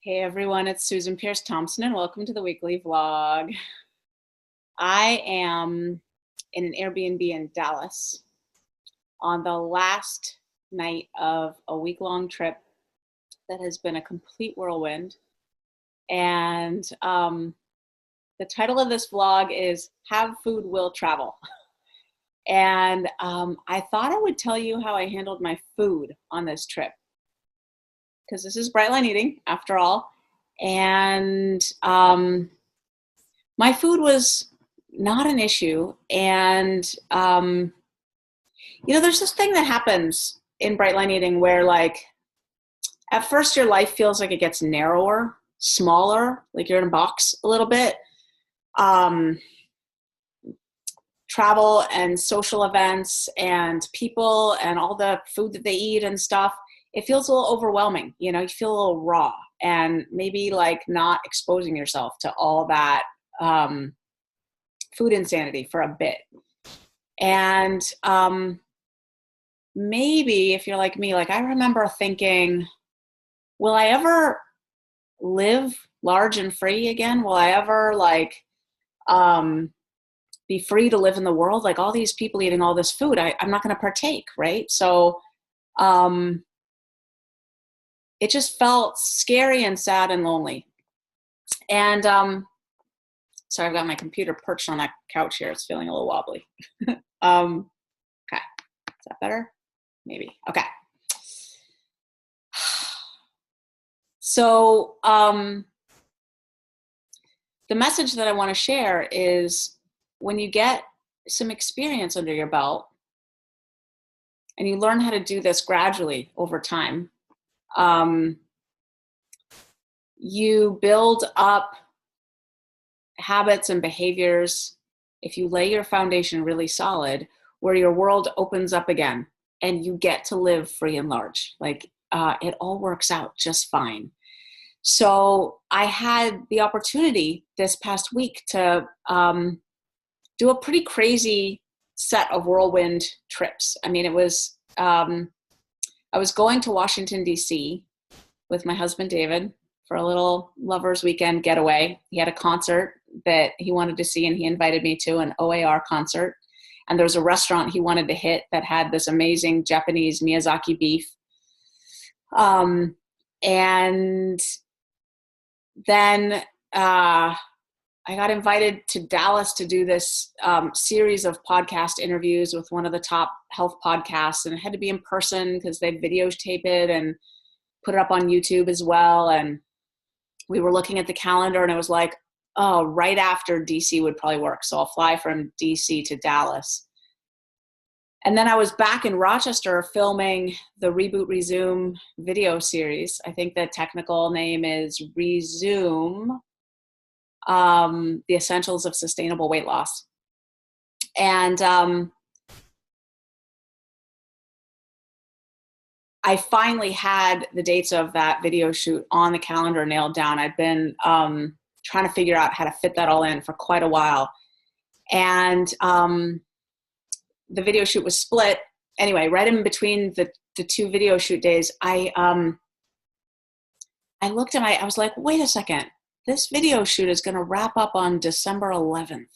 Hey everyone, it's Susan Pierce Thompson and welcome to the weekly vlog. I am in an Airbnb in Dallas on the last night of a week-long trip that has been a complete whirlwind. And the title of this vlog is Have Food Will Travel. And I thought I would tell you how I handled my food on this trip, because this is Bright Line Eating after all. And my food was not an issue. And, there's this thing that happens in Bright Line Eating where, like, at first your life feels like it gets narrower, smaller, like you're in a box a little bit. Travel and social events and people and all the food that they eat and stuff, it feels a little overwhelming. You feel a little raw and maybe like not exposing yourself to all that food insanity for a bit. And maybe if you're like me, like I remember thinking, will I ever live large and free again? Will I ever be free to live in the world? Like all these people eating all this food, I'm not going to partake, right? So it just felt scary and sad and lonely. And sorry, I've got my computer perched on that couch here. It's feeling a little wobbly. Okay, is that better? Maybe. Okay. So the message that I want to share is when you get some experience under your belt and you learn how to do this gradually over time, you build up habits and behaviors, if you lay your foundation really solid, where your world opens up again and you get to live free and large. Like it all works out just fine. So I had the opportunity this past week to do a pretty crazy set of whirlwind trips. I mean, it was, I was going to Washington, D.C. with my husband, David, for a little lover's weekend getaway. He had a concert that he wanted to see, and he invited me to an OAR concert. And there was a restaurant he wanted to hit that had this amazing Japanese Miyazaki beef. And then I got invited to Dallas to do this series of podcast interviews with one of the top health podcasts, and it had to be in person because they'd videotape it and put it up on YouTube as well. And we were looking at the calendar and it was like, oh, right after DC would probably work. So I'll fly from DC to Dallas. And then I was back in Rochester filming the Reboot Resume video series. I think the technical name is Resume, the Essentials of Sustainable Weight Loss. And I finally had the dates of that video shoot on the calendar nailed down. I'd been trying to figure out how to fit that all in for quite a while. And the video shoot was split. Anyway, right in between the two video shoot days, I looked at I was like, wait a second, this video shoot is going to wrap up on December 11th.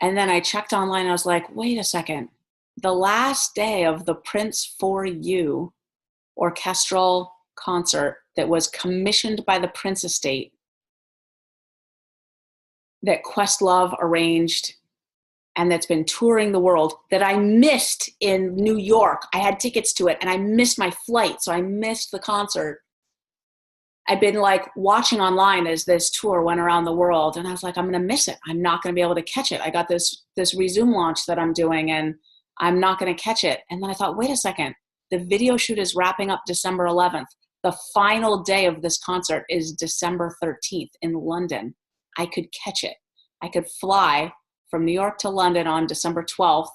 And then I checked online. I was like, wait a second, the last day of the Prince for You orchestral concert that was commissioned by the Prince Estate that Questlove arranged and that's been touring the world, that I missed in New York. I had tickets to it and I missed my flight, so I missed the concert. I'd been like watching online as this tour went around the world, and I was like, I'm going to miss it. I'm not going to be able to catch it. I got this Resume launch that I'm doing and I'm not going to catch it. And then I thought, wait a second, the video shoot is wrapping up December 11th. The final day of this concert is December 13th in London. I could catch it. I could fly from New York to London on December 12th,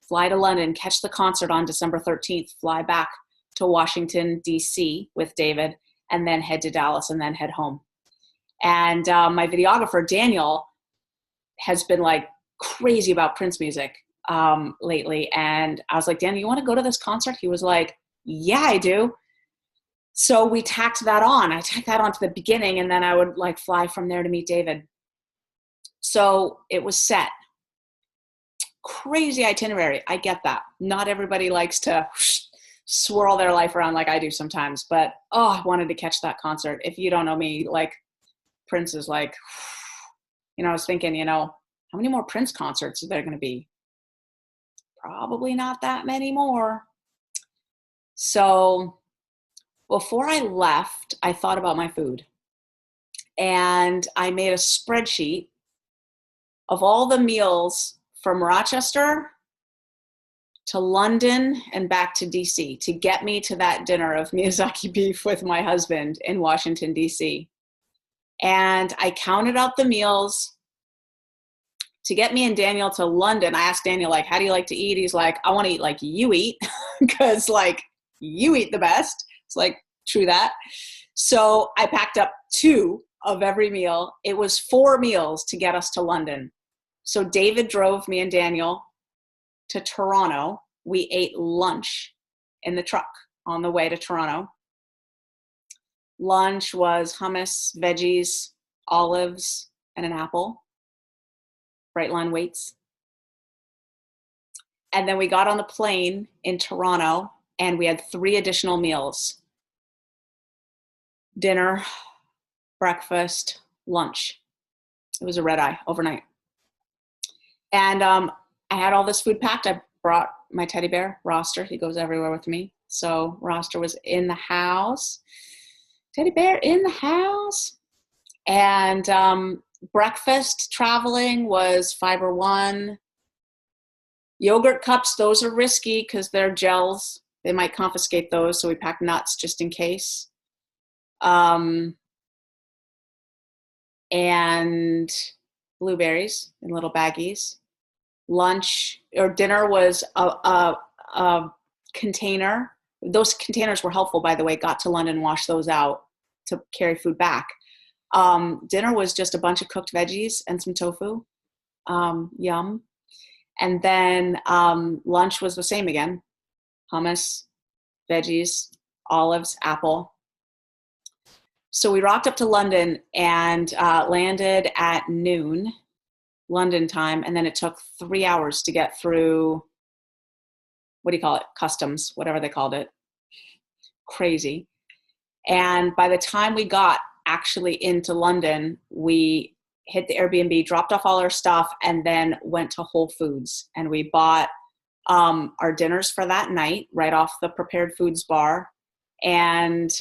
fly to London, catch the concert on December 13th, fly back to Washington, D.C. with David, and then head to Dallas and then head home. And my videographer, Daniel, has been like crazy about Prince music lately. And I was like, Daniel, you want to go to this concert? He was like, yeah, I do. So we tacked that on. I tacked that on to the beginning, and then I would like fly from there to meet David. So it was set. Crazy itinerary. I get that. Not everybody likes to swirl their life around like I do sometimes, but I wanted to catch that concert. If you don't know me, like Prince is like, I was thinking, how many more Prince concerts are there going to be? Probably not that many more. So before I left, I thought about my food, and I made a spreadsheet of all the meals from Rochester to London and back to DC to get me to that dinner of Miyazaki beef with my husband in Washington, DC. And I counted out the meals to get me and Daniel to London. I asked Daniel, like, how do you like to eat? He's like, I want to eat like you eat, because like you eat the best. It's like, true that. So I packed up 2 of every meal. It was 4 meals to get us to London. So David drove me and Daniel to Toronto. We ate lunch in the truck on the way to Toronto. Lunch was hummus, veggies, olives, and an apple. Brightline weights. And then we got on the plane in Toronto, and we had 3 additional meals: dinner, breakfast, lunch. It was a red eye overnight. And I had all this food packed. I brought my teddy bear, Roster. He goes everywhere with me. So Roster was in the house. Teddy bear in the house. And breakfast traveling was Fiber One. Yogurt cups, those are risky because they're gels. They might confiscate those, so we packed nuts just in case. And blueberries in little baggies. Lunch or dinner was a container. Those containers were helpful, by the way. Got to London, washed those out to carry food back. Dinner was just a bunch of cooked veggies and some tofu. Yum. And then lunch was the same again. Hummus, veggies, olives, apple. So we rocked up to London and landed at noon London time, and then it took 3 hours to get through, what do you call it? Customs, whatever they called it. Crazy. And by the time we got actually into London, we hit the Airbnb, dropped off all our stuff, and then went to Whole Foods. And we bought our dinners for that night right off the prepared foods bar. And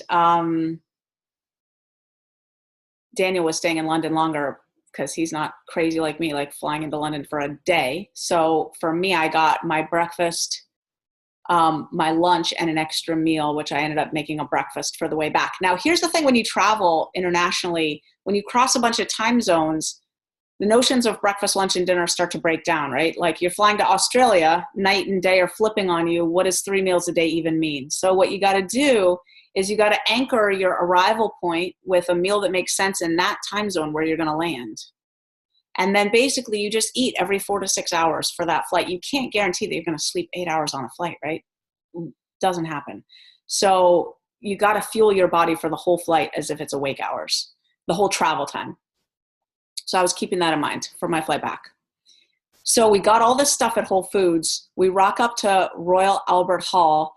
Daniel was staying in London longer because he's not crazy like me, like flying into London for a day. So for me, I got my breakfast, my lunch, and an extra meal, which I ended up making a breakfast for the way back. Now, here's the thing: when you travel internationally, when you cross a bunch of time zones, the notions of breakfast, lunch, and dinner start to break down, right? Like you're flying to Australia, night and day are flipping on you. What does 3 meals a day even mean? So what you got to do is you got to anchor your arrival point with a meal that makes sense in that time zone where you're going to land. And then basically you just eat every 4 to 6 hours for that flight. You can't guarantee that you're going to sleep 8 hours on a flight, right? It doesn't happen. So you got to fuel your body for the whole flight as if it's awake hours, the whole travel time. So I was keeping that in mind for my flight back. So we got all this stuff at Whole Foods. We rock up to Royal Albert Hall,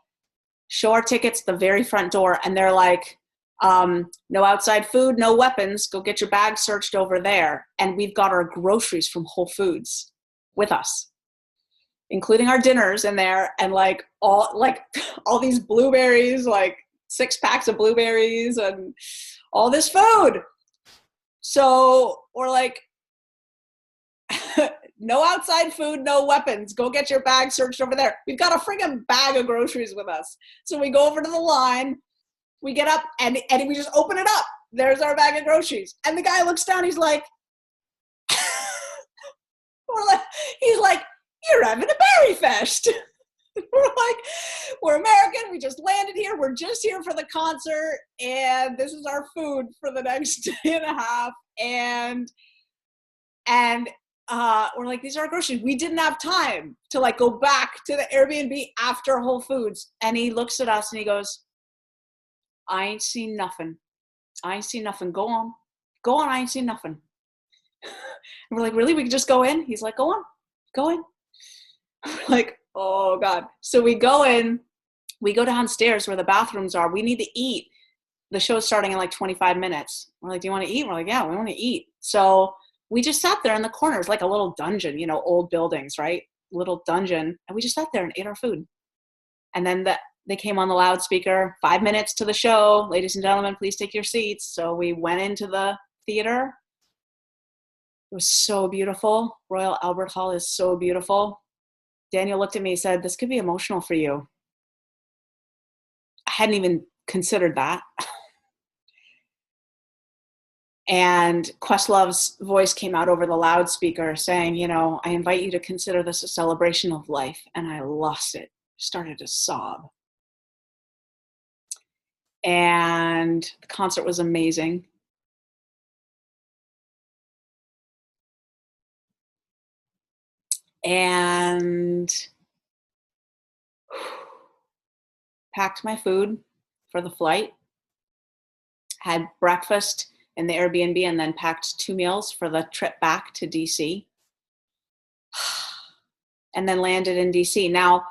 show our tickets at the very front door, and they're like, no outside food, no weapons, go get your bag searched over there. And we've got our groceries from Whole Foods with us, including our dinners in there, and like all these blueberries, like 6 packs of blueberries and all this food. So we're like, no outside food, no weapons. Go get your bag searched over there. We've got a friggin' bag of groceries with us. So we go over to the line, we get up, and we just open it up. There's our bag of groceries. And the guy looks down, he's like, he's like, you're having a berry fest. We're like, we're American, we just landed here, we're just here for the concert, and this is our food for the next day and a half. And we're like, these are our groceries. We didn't have time to like go back to the Airbnb after Whole Foods. And he looks at us and he goes, I ain't seen nothing. I ain't seen nothing. Go on. Go on. I ain't seen nothing. And we're like, really? We can just go in? He's like, go on. Go in. Like, oh God. So we go in, we go downstairs where the bathrooms are. We need to eat. The show's starting in like 25 minutes. We're like, do you want to eat? We're like, yeah, we want to eat. So we just sat there in the corners, like a little dungeon, you know, old buildings, right? Little dungeon. And we just sat there and ate our food. And then they came on the loudspeaker, 5 minutes to the show. Ladies and gentlemen, please take your seats. So we went into the theater. It was so beautiful. Royal Albert Hall is so beautiful. Daniel looked at me and said, this could be emotional for you. I hadn't even considered that. And Questlove's voice came out over the loudspeaker saying, you know, I invite you to consider this a celebration of life. And I lost it, started to sob. And the concert was amazing. And packed my food for the flight, had breakfast in the Airbnb, and then packed 2 meals for the trip back to DC. And then landed in DC. Now,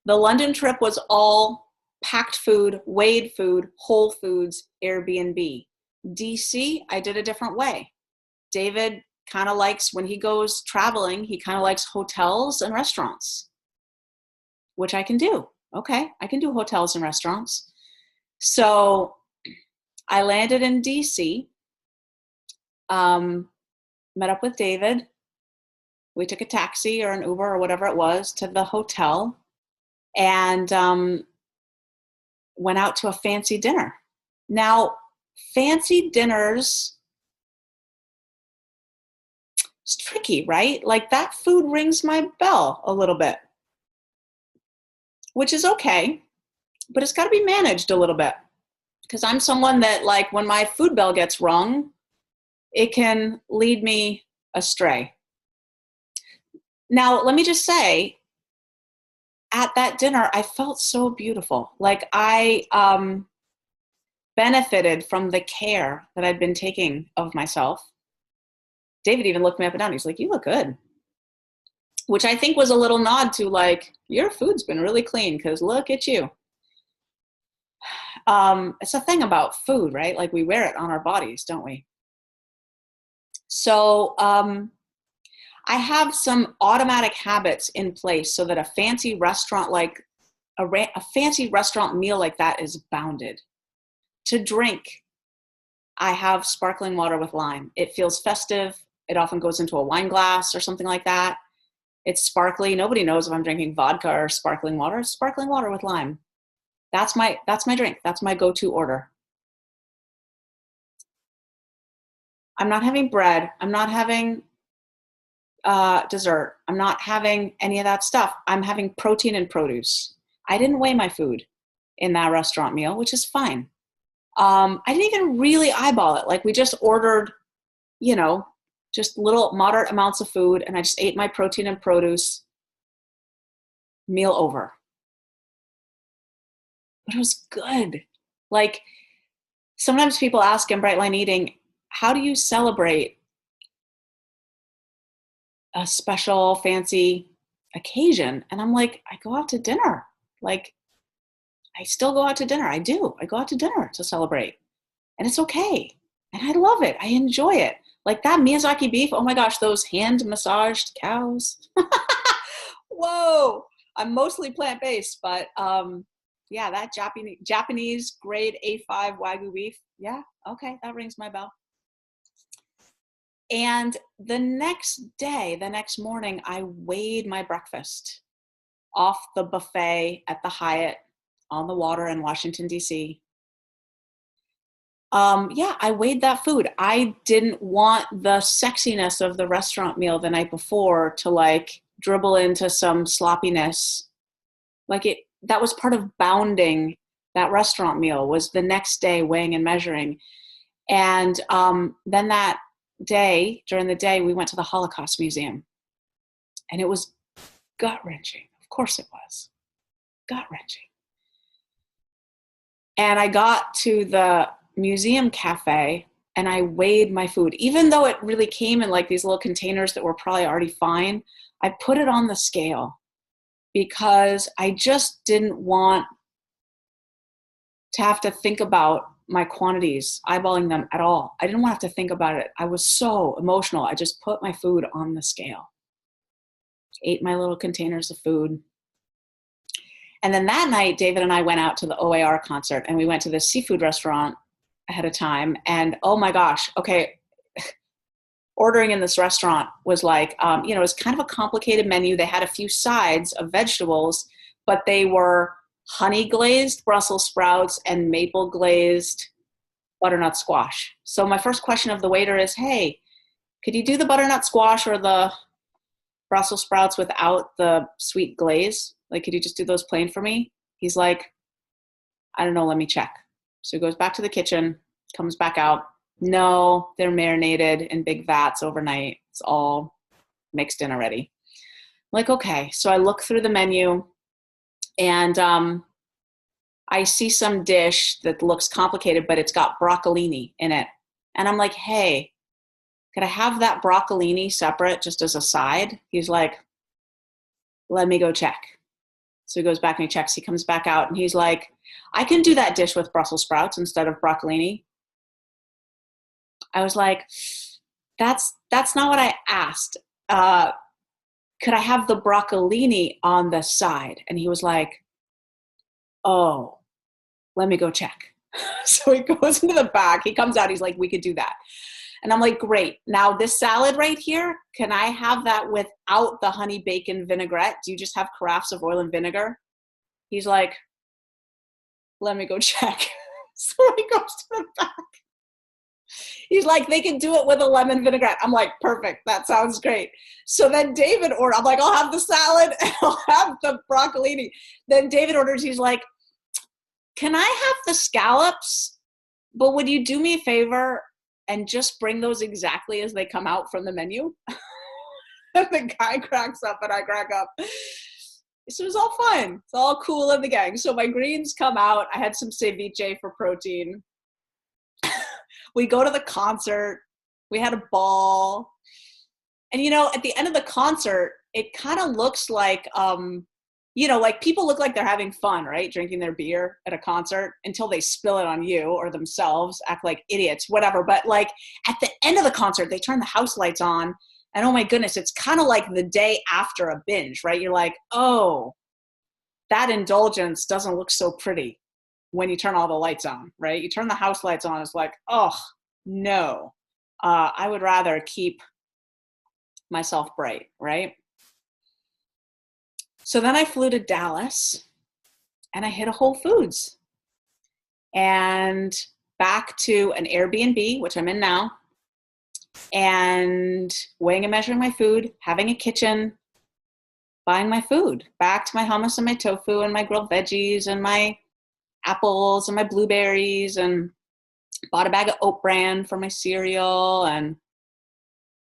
the London trip was all packed food, weighed food, Whole Foods, Airbnb. DC, I did a different way. David kind of likes, when he goes traveling, he kind of likes hotels and restaurants, which I can do. Okay, I can do hotels and restaurants. So I landed in DC, met up with David. We took a taxi or an Uber or whatever it was to the hotel, and went out to a fancy dinner. Now, fancy dinners, it's tricky, right? Like, that food rings my bell a little bit, which is okay, but it's got to be managed a little bit, because I'm someone that, like, when my food bell gets rung, it can lead me astray. Now, let me just say, at that dinner, I felt so beautiful. Like, I benefited from the care that I'd been taking of myself. David even looked me up and down. He's like, you look good. Which I think was a little nod to, like, your food's been really clean, because look at you. It's a thing about food, right? Like, we wear it on our bodies, don't we? So I have some automatic habits in place so that a fancy restaurant, like a fancy restaurant meal like that, is bounded. To drink, I have sparkling water with lime. It feels festive. It often goes into a wine glass or something like that. It's sparkly. Nobody knows if I'm drinking vodka or sparkling water. It's sparkling water with lime. That's my drink. That's my go-to order. I'm not having bread. I'm not having dessert. I'm not having any of that stuff. I'm having protein and produce. I didn't weigh my food in that restaurant meal, which is fine. I didn't even really eyeball it. Like, we just ordered, you know, just little moderate amounts of food, and I just ate my protein and produce. Meal over. But it was good. Like, sometimes people ask in Bright Line Eating, how do you celebrate a special fancy occasion? And I'm like, I go out to dinner. Like, I still go out to dinner. I do. I go out to dinner to celebrate. And it's okay. And I love it. I enjoy it. Like, that Miyazaki beef, oh my gosh, those hand massaged cows. Whoa. I'm mostly plant-based, but yeah, that Japanese grade A5 Wagyu beef. Yeah, okay, that rings my bell. And the next morning, I weighed my breakfast off the buffet at the Hyatt on the water in Washington, D.C. Yeah, I weighed that food. I didn't want the sexiness of the restaurant meal the night before to, like, dribble into some sloppiness. Like, that was part of bounding that restaurant meal, was the next day weighing and measuring. And then that day, during the day, we went to the Holocaust Museum. And it was gut-wrenching. Of course it was. Gut-wrenching. And I got to the museum cafe and I weighed my food. Even though it really came in like these little containers that were probably already fine, I put it on the scale because I just didn't want to have to think about my quantities, eyeballing them at all. I didn't want to have to think about it. I was so emotional. I just put my food on the scale, ate my little containers of food. And then that night, David and I went out to the OAR concert and we went to this seafood restaurant ahead of time. And oh my gosh, okay, ordering in this restaurant was like, it was kind of a complicated menu. They had a few sides of vegetables, but they were honey glazed Brussels sprouts and maple glazed butternut squash. So my first question of the waiter is, hey, could you do the butternut squash or the Brussels sprouts without the sweet glaze? Like, could you just do those plain for me? He's like, I don't know, let me check. So he goes back to the kitchen, comes back out. No, they're marinated in big vats overnight. It's all mixed in already. I'm like, okay. So I look through the menu and I see some dish that looks complicated, but it's got broccolini in it. And I'm like, hey, could I have that broccolini separate just as a side? He's like, let me go check. So he goes back and he checks. He comes back out and he's like, I can do that dish with Brussels sprouts instead of broccolini. I was like, that's not what I asked. Could I have the broccolini on the side? And he was like, oh, let me go check. So he goes into the back. He comes out. He's like, we could do that. And I'm like, great. Now this salad right here, can I have that without the honey bacon vinaigrette? Do you just have carafes of oil and vinegar? He's like, let me go check. So he goes to the back. He's like, they can do it with a lemon vinaigrette. I'm like, perfect. That sounds great. So then David ordered, I'm like, I'll have the salad and I'll have the broccolini. Then David orders, he's like, can I have the scallops? But would you do me a favor and just bring those exactly as they come out from the menu? And the guy cracks up and I crack up. So it was all fun. It's all cool in the gang. So my greens come out. I had some ceviche for protein. We go to the concert. We had a ball. And, at the end of the concert, it kind of looks like, like people look like they're having fun, right? Drinking their beer at a concert until they spill it on you or themselves, act like idiots, whatever. But like at the end of the concert, they turn the house lights on. And oh my goodness, it's kind of like the day after a binge, right? You're like, oh, that indulgence doesn't look so pretty when you turn all the lights on, right? You turn the house lights on, it's like, oh, no. I would rather keep myself bright, right? So then I flew to Dallas and I hit a Whole Foods and back to an Airbnb, which I'm in now, and weighing and measuring my food, having a kitchen, buying my food, back to my hummus and my tofu and my grilled veggies and my apples and my blueberries, and bought a bag of Oat Bran for my cereal and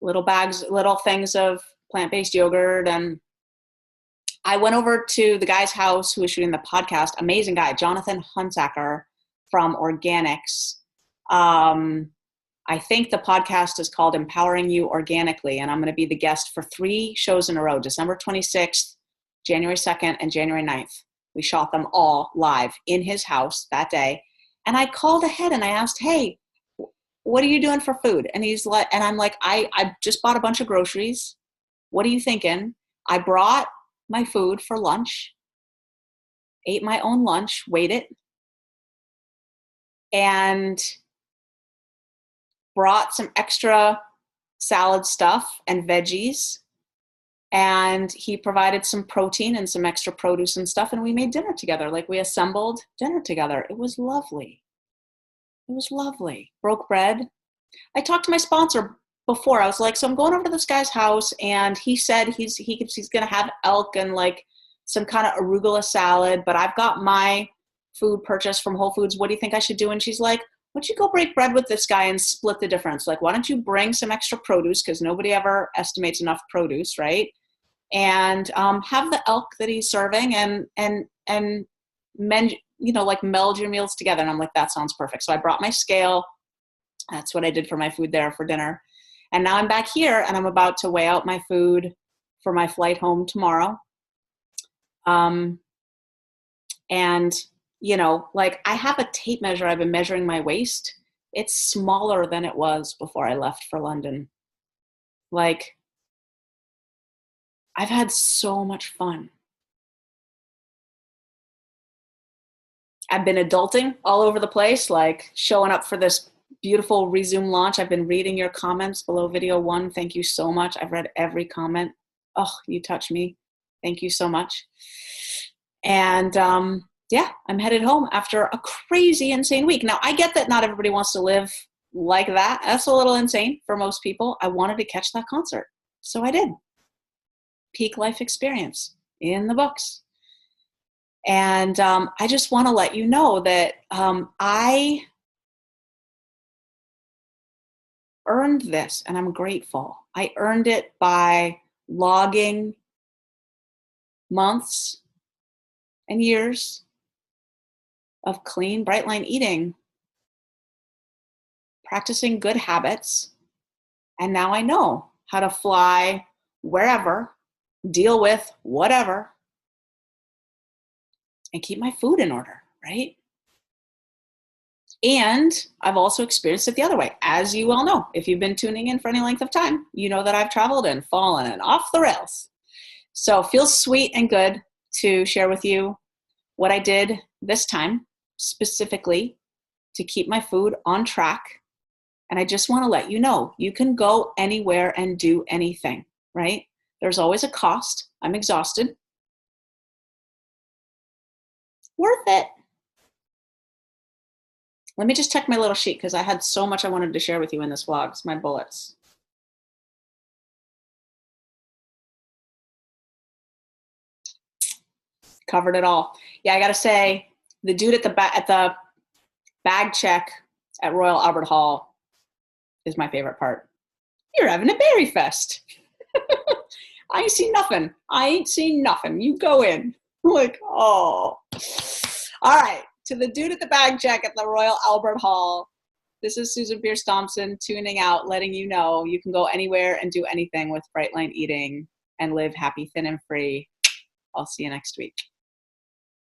little things of plant-based yogurt. And I went over to the guy's house who was shooting the podcast, amazing guy, Jonathan Hunsacker from Organics. I think the podcast is called Empowering You Organically, and I'm going to be the guest for 3 shows in a row, December 26th, January 2nd, and January 9th. We shot them all live in his house that day. And I called ahead and I asked, hey, what are you doing for food? And he's like, and I'm like, I just bought a bunch of groceries. What are you thinking? I brought my food for lunch, ate my own lunch, weighed it, and brought some extra salad stuff and veggies. And he provided some protein and some extra produce and stuff. And we made dinner together. Like, we assembled dinner together. It was lovely. It was lovely. Broke bread. I talked to my sponsor before. I was like, so I'm going over to this guy's house, and he said he's going to have elk and like some kind of arugula salad, but I've got my food purchased from Whole Foods. What do you think I should do? And she's like, why don't you go break bread with this guy and split the difference? Like, why don't you bring some extra produce, because nobody ever estimates enough produce, right? And have the elk that he's serving and like meld your meals together. And I'm like, that sounds perfect. So I brought my scale. That's what I did for my food there for dinner. And now I'm back here and I'm about to weigh out my food for my flight home tomorrow. And like I have a tape measure. I've been measuring my waist. It's smaller than it was before I left for London. Like, I've had so much fun. I've been adulting all over the place, like showing up for this beautiful Resume launch. I've been reading your comments below video 1. Thank you so much. I've read every comment. Oh, you touch me. Thank you so much. And yeah, I'm headed home after a crazy, insane week. Now, I get that not everybody wants to live like that. That's a little insane for most people. I wanted to catch that concert, so I did. Peak life experience in the books. And I just want to let you know that I earned this, and I'm grateful. I earned it by logging months and years of clean, bright line eating, practicing good habits, and now I know how to fly wherever, deal with whatever, and keep my food in order, right? And I've also experienced it the other way. As you well know, if you've been tuning in for any length of time, you know that I've traveled and fallen and off the rails. So it feels sweet and good to share with you what I did this time, specifically to keep my food on track. And I just want to let you know, you can go anywhere and do anything, right? There's always a cost. I'm exhausted. Worth it. Let me just check my little sheet because I had so much I wanted to share with you in this vlog. It's my bullets. Covered it all. Yeah, I got to say, the dude at the bag check at Royal Albert Hall is my favorite part. You're having a berry fest. I ain't seen nothing. I ain't seen nothing. You go in. I'm like, oh. All right. To the dude at the bag check at the Royal Albert Hall, this is Susan Pierce Thompson tuning out, letting you know you can go anywhere and do anything with Bright Line Eating and live happy, thin, and free. I'll see you next week.